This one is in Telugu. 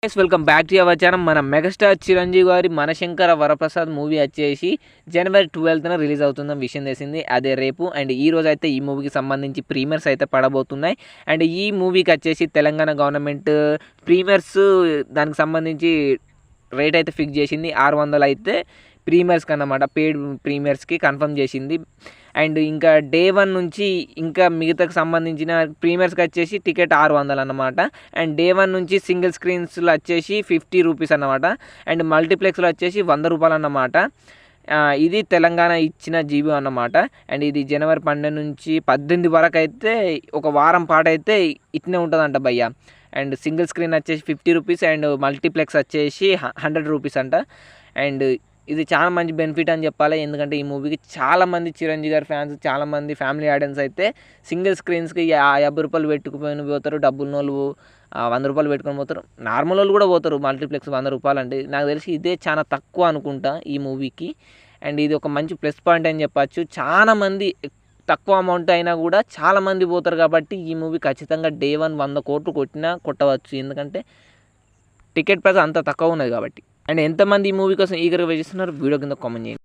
Welcome back to our channel. మన మెగాస్టార్ చిరంజీవి గారి మనశంకర వరప్రసాద్ మూవీ వచ్చేసి జనవరి 12న రిలీజ్ అవుతుందని విషయం తెలిసింది. అదే రేపు అండ్ ఈ రోజు అయితే ఈ మూవీకి సంబంధించి ప్రీమియర్స్ అయితే పడబోతున్నాయి. అండ్ ఈ మూవీకి వచ్చేసి తెలంగాణ గవర్నమెంట్ ప్రీమియర్స్ దానికి సంబంధించి రేట్ అయితే ఫిక్స్ చేసింది. 600 అయితే ప్రీమియర్స్కి అన్నమాట, పెయిడ్ ప్రీమియర్స్కి కన్ఫర్మ్ చేసింది. అండ్ ఇంకా డే 1 నుంచి ఇంకా మిగతాకు సంబంధించిన ప్రీమియర్స్కి వచ్చేసి టికెట్ 600 అన్నమాట. అండ్ డే 1 నుంచి సింగిల్ స్క్రీన్స్లో వచ్చేసి 50 రూపీస్ అన్నమాట. అండ్ మల్టీప్లెక్స్లో వచ్చేసి 100 రూపాయలు అన్నమాట. ఇది తెలంగాణ ఇచ్చిన జీవో అన్నమాట. అండ్ ఇది జనవరి 12 నుంచి 18 వరకు అయితే ఒక వారం పాటు అయితే ఇట్నే ఉంటుందంట భయ్య. అండ్ సింగిల్ స్క్రీన్ వచ్చేసి 50 రూపీస్ అండ్ మల్టీప్లెక్స్ వచ్చేసి 100 రూపీస్ అంట. అండ్ ఇది చాలా మంచి బెనిఫిట్ అని చెప్పాలి. ఎందుకంటే ఈ మూవీకి చాలామంది చిరంజీవి గారి ఫ్యాన్స్, చాలామంది ఫ్యామిలీ ఆడియన్స్ అయితే సింగిల్ స్క్రీన్స్కి 50 రూపాయలు పెట్టుకుని పోతారు. డబ్బున్నోళ్ళు 100 రూపాయలు పెట్టుకొని పోతారు. నార్మల్ వాళ్ళు కూడా పోతారు. మల్టీప్లెక్స్ 100 రూపాయలు అంటే నాకు తెలిసి ఇదే చాలా తక్కువ అనుకుంటా ఈ మూవీకి. అండ్ ఇది ఒక మంచి ప్లస్ పాయింట్ అని చెప్పచ్చు. చాలామంది తక్కువ అమౌంట్ అయినా కూడా చాలామంది పోతారు కాబట్టి ఈ మూవీ ఖచ్చితంగా డే 1 100 కోట్లు కొట్టినా కొట్టవచ్చు. ఎందుకంటే టికెట్ ప్రైస్ అంత తక్కువ ఉన్నది కాబట్టి. అండ్ ఎంతమంది ఈ మూవీ కోసం ఈగర్గా వెయిట్ చేస్తున్నారు వీడియో కింద కామెంట్ చేయండి.